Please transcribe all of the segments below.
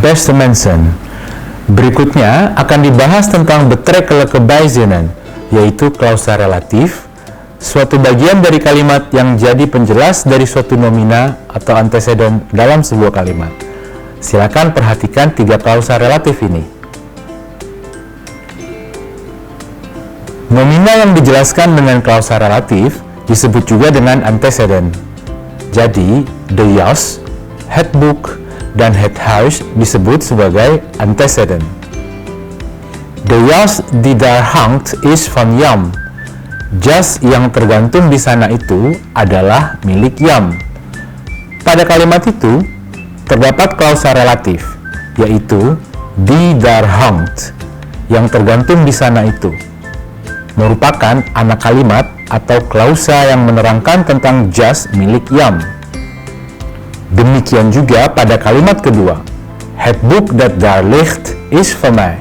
beste mensen. Berikutnya akan dibahas tentang betrekkelijke bijzinnen, yaitu klausa relatif, suatu bagian dari kalimat yang jadi penjelas dari suatu nomina atau anteseden dalam sebuah kalimat. Silakan perhatikan 3 klausa relatif ini. Nomina yang dijelaskan dengan klausa relatif disebut juga dengan anteseden. Jadi, de jas, het boek, dan het huis disebut sebagai anteseden. De jas die daar hangt is van Jan. Jas yang tergantung di sana itu adalah milik Jan. Pada kalimat itu terdapat klausa relatif, yaitu die daar hangt, yang tergantung di sana itu, merupakan anak kalimat atau klausa yang menerangkan tentang jas milik Jan. Demikian juga pada kalimat kedua, het boek dat daar ligt is van mij.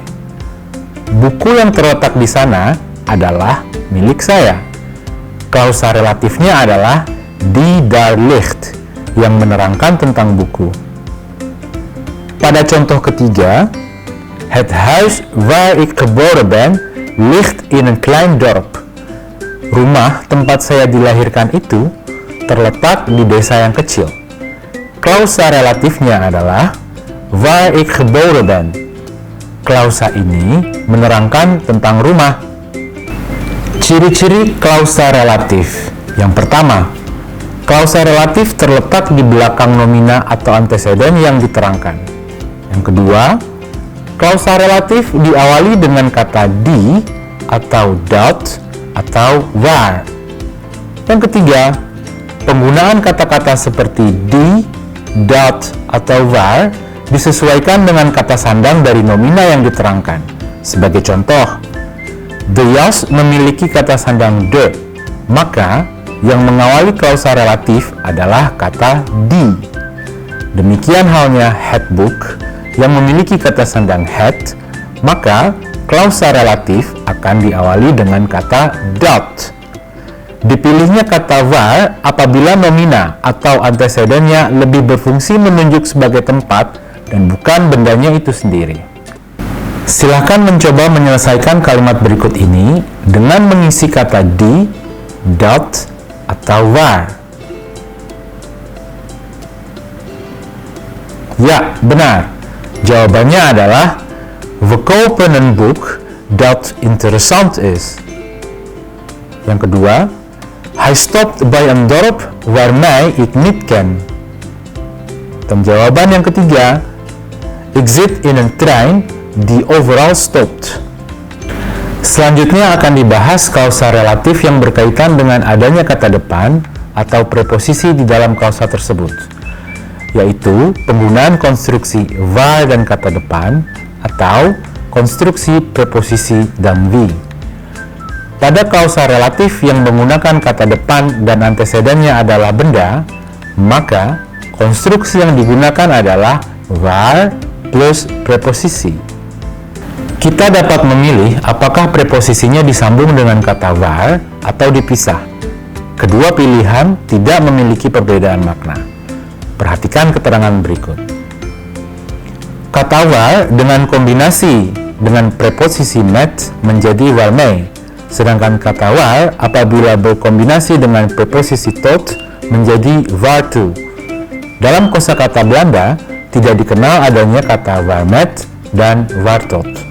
Buku yang terletak di sana adalah milik saya. Klausa relatifnya adalah die daar ligt, yang menerangkan tentang buku. Pada contoh ketiga, het huis waar ik geboren ben ligt in een klein dorp. Rumah tempat saya dilahirkan itu terletak di desa yang kecil. Klausa relatifnya adalah waar ik geboren ben. Klausa ini menerangkan tentang rumah. Ciri-ciri klausa relatif. Yang pertama, klausa relatif terletak di belakang nomina atau anteseden yang diterangkan. Yang kedua, klausa relatif diawali dengan kata die atau dat atau waar. Yang ketiga, penggunaan kata-kata seperti die, dat, atau waar disesuaikan dengan kata sandang dari nomina yang diterangkan. Sebagai contoh, de jas memiliki kata sandang de, maka yang mengawali klausa relatif adalah kata die. Demikian halnya het boek yang memiliki kata sandang het, maka klausa relatif akan diawali dengan kata dat. Dipilihnya kata waar apabila nomina atau antesedennya lebih berfungsi menunjuk sebagai tempat dan bukan bendanya itu sendiri. Silakan mencoba menyelesaikan kalimat berikut ini dengan mengisi kata die, dat, atau waar. Ya, benar. Jawabannya adalah we kopen een boek dat interessant is. Yang kedua, hij stopt bij een dorp waarmee ik niet ken. Dan jawaban yang ketiga, ik zit in een trein die overal stopt. Selanjutnya akan dibahas klausa relatif yang berkaitan dengan adanya kata depan atau preposisi di dalam klausa tersebut, yaitu penggunaan konstruksi waar dan kata depan atau konstruksi preposisi dan wie. Pada klausa relatif yang menggunakan kata depan dan antesedennya adalah benda, maka konstruksi yang digunakan adalah waar plus preposisi. Kita dapat memilih apakah preposisinya disambung dengan kata waar atau dipisah. Kedua pilihan tidak memiliki perbedaan makna. Perhatikan keterangan berikut. Kata waar dengan kombinasi dengan preposisi met menjadi waarmee, sedangkan kata waar apabila berkombinasi dengan preposisi tot menjadi waartoe. Dalam kosakata Belanda tidak dikenal adanya kata waarmet dan waartot.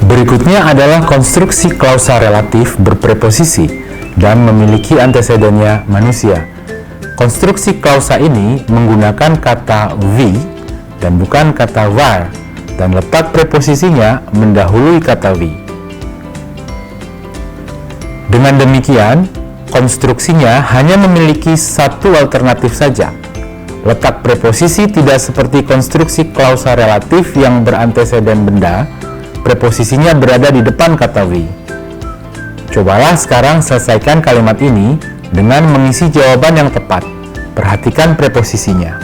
Berikutnya adalah konstruksi klausa relatif berpreposisi dan memiliki antesedennya manusia. Konstruksi klausa ini menggunakan kata wie dan bukan kata waar, dan letak preposisinya mendahului kata wie. Dengan demikian, konstruksinya hanya memiliki satu alternatif saja. Letak preposisi tidak seperti konstruksi klausa relatif yang beranteseden benda, preposisinya berada di depan kata wie. Cobalah sekarang selesaikan kalimat ini dengan mengisi jawaban yang tepat. Perhatikan preposisinya.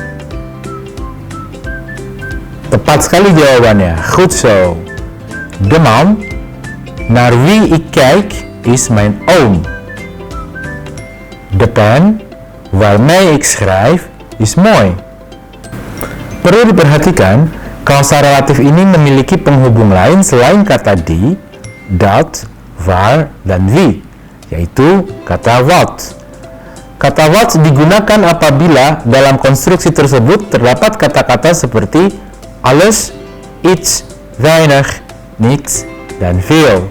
Tepat sekali jawabannya. Goed zo. De man naar wie ik kijk is mijn oom. De pen waarmee ik schrijf is mooi. Perlu diperhatikan, Kausa relatif ini memiliki penghubung lain selain kata die, dat, waar, dan wie, yaitu kata wat. Kata wat digunakan apabila dalam konstruksi tersebut terdapat kata-kata seperti alles, iets, weinig, niks, dan veel.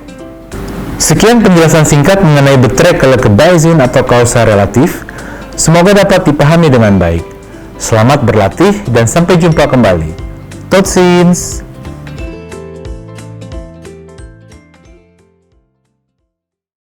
Sekian penjelasan singkat mengenai betrekkelijke bijzin atau kausa relatif. Semoga dapat dipahami dengan baik. Selamat berlatih dan sampai jumpa kembali. Tot ziens!